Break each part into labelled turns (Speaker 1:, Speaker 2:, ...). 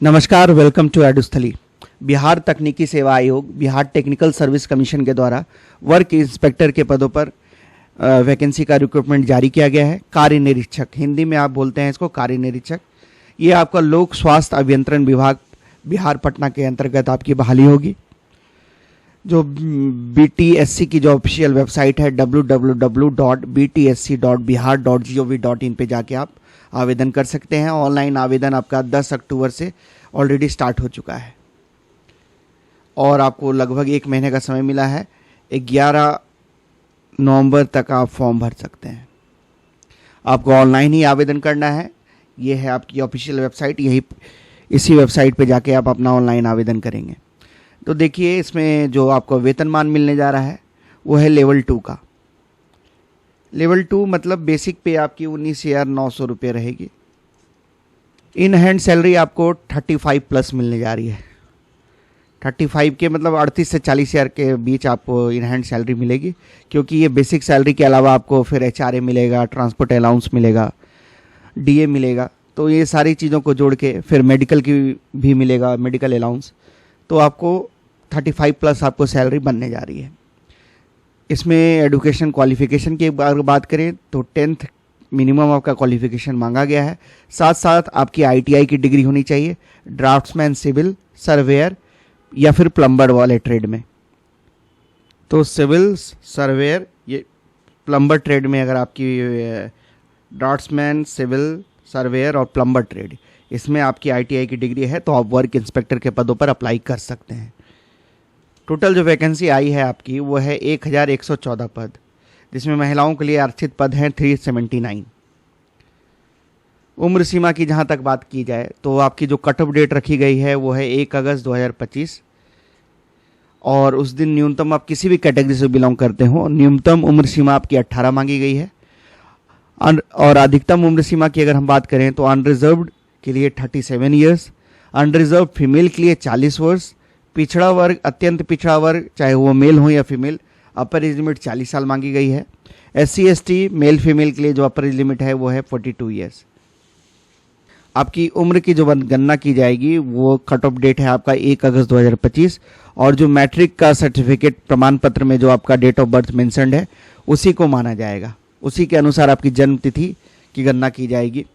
Speaker 1: नमस्कार, welcome to एडुस्थली। Bihar तकनीकी सेवा आयोग, बिहार टेक्निकल सर्विस कमीशन के द्वारा वर्क इंस्पेक्टर के पदों पर वैकेंसी का रिक्रूटमेंट जारी किया गया है। कार्य निरीक्षक, हिंदी में आप बोलते हैं इसको कार्य निरीक्षक। ये आपका लोक स्वास्थ्य अभियंत्रण विभाग बिहार पटना के अंतर्गत आपकी बहाली होगी। जो BTSC की जो ऑफिशियल वेबसाइट है www.btsc.bihar.gov.in पे जाके आप आवेदन कर सकते हैं। ऑनलाइन आवेदन आपका 10 अक्टूबर से ऑलरेडी स्टार्ट हो चुका है और आपको लगभग 1 महीने का समय मिला है। 11 नवंबर तक आप फॉर्म भर सकते हैं। आपको ऑनलाइन ही आवेदन करना है। ये है आपकी ऑफिशियल वेबसाइट, इसी वेबसाइट पे जाके आप अपना ऑनलाइन आवेदन करेंगे। तो देखिए, इसमें जो आपको वेतनमान मिलने जा रहा है वो है लेवल 2 का। लेवल 2 मतलब बेसिक पे आपकी 19,900 रुपये रहेगी। इन हैंड सैलरी आपको 35 प्लस मिलने जा रही है। 35 के मतलब 38 से 40 हज़ार के बीच आपको इन हैंड सैलरी मिलेगी, क्योंकि ये बेसिक सैलरी के अलावा आपको फिर HRA मिलेगा, ट्रांसपोर्ट अलाउंस मिलेगा, DA मिलेगा। तो ये सारी चीज़ों को जोड़ के फिर मेडिकल की भी मिलेगा, मेडिकल अलाउंस। तो आपको 35 प्लस आपको सैलरी बनने जा रही है। इसमें एजुकेशन क्वालिफिकेशन की बात करें तो 10th मिनिमम आपका क्वालिफिकेशन मांगा गया है। साथ साथ आपकी ITI की डिग्री होनी चाहिए, ड्राफ्ट्समैन, सिविल, सर्वेयर या फिर प्लम्बर वाले ट्रेड में। तो सिविल, सर्वेयर, ये प्लम्बर ट्रेड में अगर आपकी ड्राफ्ट्समैन, सिविल, सर्वेयर और प्लम्बर ट्रेड, इसमें आपकी ITI की डिग्री है तो आप वर्क इंस्पेक्टर के पदों पर अप्लाई कर सकते हैं। टोटल जो वैकेंसी आई है आपकी वो है 1114 पद, जिसमें महिलाओं के लिए आरक्षित पद हैं 379। उम्र सीमा की जहां तक बात की जाए तो आपकी जो कट ऑफ डेट रखी गई है वो है 1 अगस्त 2025 और उस दिन न्यूनतम आप किसी भी कैटेगरी से बिलोंग करते हो, न्यूनतम उम्र सीमा आपकी 18 मांगी गई है। और अधिकतम उम्र सीमा की अगर हम बात करें तो अनरिजर्व्ड के लिए 37 ईयर्स, अनरिजर्व फीमेल के लिए 40 वर्ष, पिछड़ा वर्ग, अत्यंत पिछड़ा वर्ग चाहे वो मेल हो या फीमेल, अपर एज लिमिट 40 साल मांगी गई है। SC ST मेल फीमेल के लिए जो अपर एज लिमिट है वो है 42 ईयर्स। आपकी उम्र की जो गणना की जाएगी वो कट ऑफ डेट है आपका 1 अगस्त 2025 और जो मैट्रिक का सर्टिफिकेट प्रमाण पत्र में जो आपका डेट ऑफ बर्थ मेंशन्ड है उसी को माना जाएगा। उसी के अनुसार आपकी जन्म तिथि की गणना की जाएगी।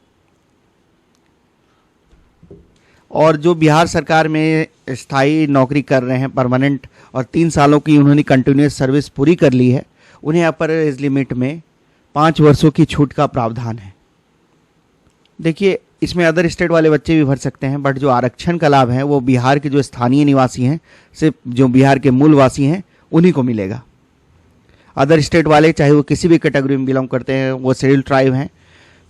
Speaker 1: और जो बिहार सरकार में स्थायी नौकरी कर रहे हैं परमानेंट और 3 सालों की उन्होंने कंटिन्यूस सर्विस पूरी कर ली है, उन्हें अपर एज लिमिट में 5 वर्षों की छूट का प्रावधान है। देखिए, इसमें अदर स्टेट वाले बच्चे भी भर सकते हैं, बट जो आरक्षण का लाभ है वो बिहार के जो स्थानीय निवासी हैं, सिर्फ जो बिहार के मूल वासी हैं उन्हीं को मिलेगा। अदर स्टेट वाले चाहे वो किसी भी कैटेगरी में बिलोंग करते हैं, वो शेड्यूल्ड ट्राइब हैं,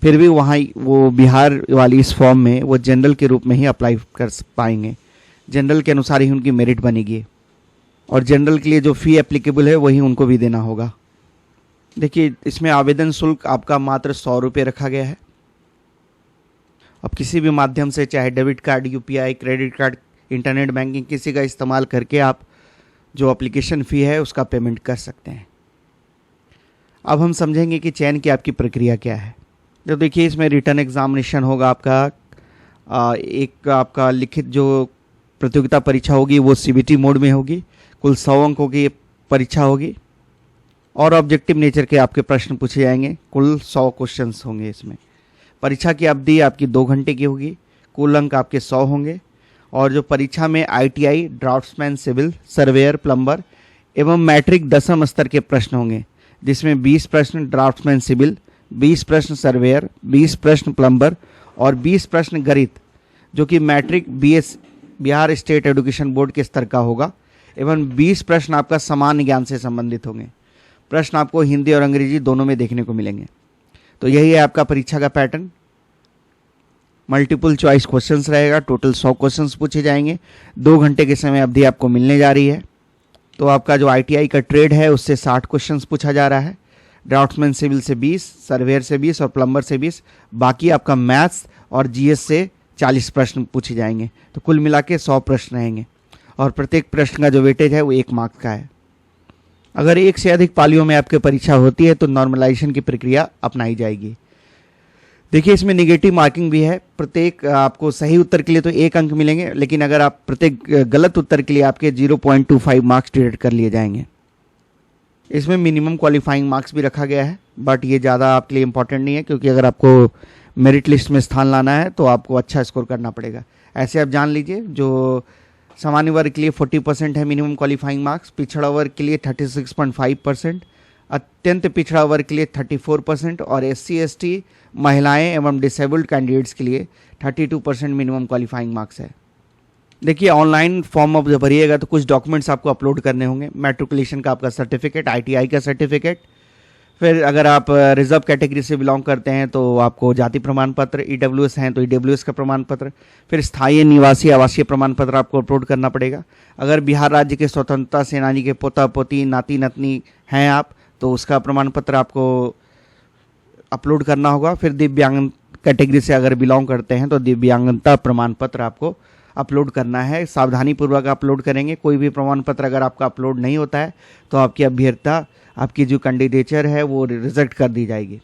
Speaker 1: फिर भी वहाँ वो बिहार वाली इस फॉर्म में वो जनरल के रूप में ही अप्लाई कर पाएंगे। जनरल के अनुसार ही उनकी मेरिट बनेगी और जनरल के लिए जो फ़ी एप्लीकेबल है वही उनको भी देना होगा। देखिए, इसमें आवेदन शुल्क आपका मात्र 100 रुपये रखा गया है। अब किसी भी माध्यम से चाहे debit card, UPI, credit card, internet banking किसी का इस्तेमाल करके आप जो एप्लीकेशन फ़ी है उसका पेमेंट कर सकते हैं। अब हम समझेंगे कि चयन की आपकी प्रक्रिया क्या है। तो देखिए, इसमें रिटर्न एग्जामिनेशन होगा आपका, एक आपका लिखित जो प्रतियोगिता परीक्षा होगी वो CBT मोड में होगी। कुल 100 अंकों की परीक्षा होगी और ऑब्जेक्टिव नेचर के आपके प्रश्न पूछे जाएंगे। कुल 100 क्वेश्चंस होंगे इसमें। परीक्षा की अवधि आपकी 2 घंटे की होगी। कुल अंक आपके 100 होंगे और जो परीक्षा में ITI, draftsman, civil, surveyor, plumber एवं मैट्रिक 10वीं स्तर के प्रश्न होंगे, जिसमें 20 प्रश्न ड्राफ्ट्समैन सिविल, 20 प्रश्न सर्वेयर, 20 प्रश्न प्लम्बर और 20 प्रश्न गणित, जो कि matric Bihar state education board के स्तर का होगा, एवं 20 प्रश्न आपका सामान्य ज्ञान से संबंधित होंगे। प्रश्न आपको हिंदी और अंग्रेजी दोनों में देखने को मिलेंगे। तो यही है आपका परीक्षा का पैटर्न। मल्टीपल चॉइस क्वेश्चंस रहेगा। टोटल 100 क्वेश्चंस पूछे जाएंगे। 2 घंटे के समय अवधि आपको मिलने जा रही है। तो आपका जो ITI का ट्रेड है उससे 60 क्वेश्चंस पूछा जा रहा है, ड्राफ्ट्समैन सिविल से 20, सर्वेयर से 20 और प्लम्बर से 20। बाकी आपका मैथ्स और GS से 40 प्रश्न पूछे जाएंगे। तो कुल मिला के 100 प्रश्न रहेंगे और प्रत्येक प्रश्न का जो वेटेज है वो 1 मार्क्स का है। अगर 1 से अधिक पालियों में आपकी परीक्षा होती है तो नॉर्मलाइजेशन की प्रक्रिया अपनाई जाएगी। देखिए इसमें नेगेटिव मार्किंग भी है। प्रत्येक आपको सही उत्तर के लिए तो 1 अंक मिलेंगे, लेकिन अगर आप प्रत्येक गलत उत्तर के लिए आपके 0.25 मार्क्स डिडक्ट कर लिए जाएंगे। इसमें मिनिमम क्वालिफाइंग मार्क्स भी रखा गया है, बट ये ज़्यादा आपके लिए इंपॉर्टेंट नहीं है, क्योंकि अगर आपको मेरिट लिस्ट में स्थान लाना है तो आपको अच्छा स्कोर करना पड़ेगा। ऐसे आप जान लीजिए, जो सामान्य वर्ग के लिए 40% है मिनिमम क्वालिफाइंग मार्क्स, पिछड़ा वर्ग के लिए 36.5%, अत्यंत पिछड़ा वर्ग के लिए 34% और SC ST महिलाएं एवं डिसेबल्ड कैंडिडेट्स के लिए 32% मिनिमम क्वालिफाइंग मार्क्स है। देखिए ऑनलाइन फॉर्म अब जब भरिएगा तो कुछ डॉक्यूमेंट्स आपको अपलोड करने होंगे। मैट्रिकुलेशन का आपका सर्टिफिकेट, ITI का सर्टिफिकेट, फिर अगर आप रिजर्व कैटेगरी से बिलोंग करते हैं तो आपको जाति प्रमाण पत्र, EWS हैं तो EWS का प्रमाण पत्र, फिर स्थायी निवासी आवासीय प्रमाण पत्र आपको अपलोड करना पड़ेगा। अगर बिहार राज्य के स्वतंत्रता सेनानी के पोता पोती नाती नतनी हैं आप तो उसका प्रमाण पत्र आपको अपलोड करना होगा। फिर दिव्यांग कैटेगरी से अगर बिलोंग करते हैं तो दिव्यांगता प्रमाण पत्र आपको अपलोड करना है। सावधानी पूर्वक अपलोड करेंगे। कोई भी प्रमाण पत्र अगर आपका अपलोड नहीं होता है तो आपकी अभ्यर्थता, आपकी जो कैंडिडेचर है वो रिजेक्ट कर दी जाएगी।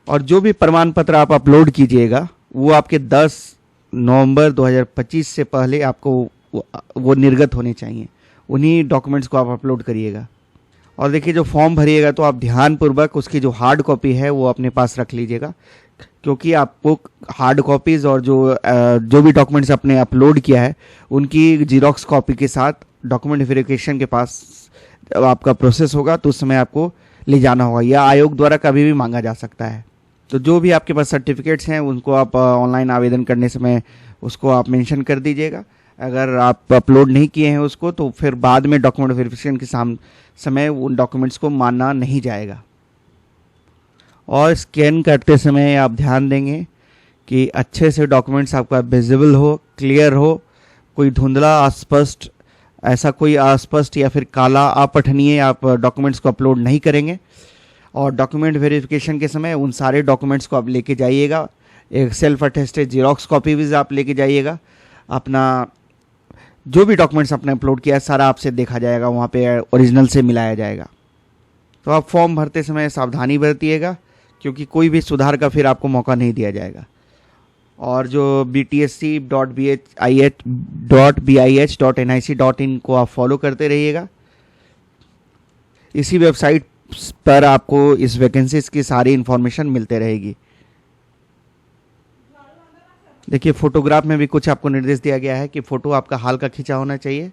Speaker 1: और जो भी प्रमाण पत्र आप अपलोड कीजिएगा वो आपके 10 नवंबर 2025 से पहले आपको वो निर्गत होने चाहिए। उन्हीं डॉक्यूमेंट्स को आप अपलोड करिएगा। और देखिए जो फॉर्म भरिएगा तो आप ध्यानपूर्वक उसकी जो हार्ड कॉपी है वो अपने पास रख लीजिएगा, क्योंकि आपको हार्ड कॉपीज और जो भी डॉक्यूमेंट्स आपने अपलोड किया है उनकी जीरोक्स कॉपी के साथ डॉक्यूमेंट वेरिफिकेशन के पास जब आपका प्रोसेस होगा तो उस समय आपको ले जाना होगा, या आयोग द्वारा कभी भी मांगा जा सकता है। तो जो भी आपके पास सर्टिफिकेट्स हैं उनको आप ऑनलाइन आवेदन करने समय उसको आप मेंशन कर दीजिएगा। अगर आप अपलोड नहीं किए हैं उसको तो फिर बाद में डॉक्यूमेंट वेरिफिकेशन के समय उन डॉक्यूमेंट्स को माना नहीं जाएगा। और स्कैन करते समय आप ध्यान देंगे कि अच्छे से डॉक्यूमेंट्स आपका विजिबल हो, क्लियर हो, कोई धुंधला, अस्पष्ट, ऐसा कोई अस्पष्ट या फिर काला अपठनीय आप डॉक्यूमेंट्स को अपलोड नहीं करेंगे। और डॉक्यूमेंट वेरिफिकेशन के समय उन सारे डॉक्यूमेंट्स को आप लेके जाइएगा। एक सेल्फ अटेस्टेड जीरोक्स कॉपी भी आप लेके जाइएगा। अपना जो भी डॉक्यूमेंट्स आपने अपलोड किया है सारा आपसे देखा जाएगा, वहाँ पे ओरिजिनल से मिलाया जाएगा। तो आप फॉर्म भरते समय सावधानी बरतिएगा, क्योंकि कोई भी सुधार का फिर आपको मौका नहीं दिया जाएगा। और जो btsc.bih.nic.in को आप फॉलो करते रहिएगा। इसी वेबसाइट पर आपको इस वैकेंसीज की सारी इंफॉर्मेशन मिलते रहेगी। देखिए फोटोग्राफ में भी कुछ आपको निर्देश दिया गया है कि फ़ोटो आपका हाल का खींचा होना चाहिए,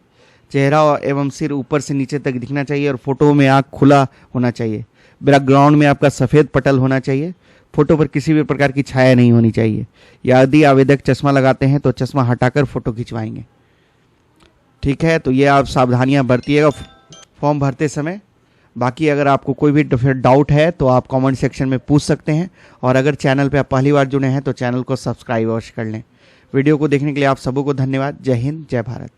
Speaker 1: चेहरा एवं सिर ऊपर से नीचे तक दिखना चाहिए और फोटो में आँख खुला होना चाहिए। बैकग्राउंड में आपका सफ़ेद पटल होना चाहिए। फोटो पर किसी भी प्रकार की छाया नहीं होनी चाहिए। यदि आवेदक चश्मा लगाते हैं तो चश्मा हटाकर फोटो खिंचवाएंगे। ठीक है, तो ये आप सावधानियां बरतिएगा फॉर्म भरते समय। बाकी अगर आपको कोई भी डाउट है तो आप कमेंट सेक्शन में पूछ सकते हैं। और अगर चैनल पे आप पहली बार जुड़े हैं तो चैनल को सब्सक्राइब अवश्य कर लें। वीडियो को देखने के लिए आप सबों को धन्यवाद। जय हिंद, जय भारत।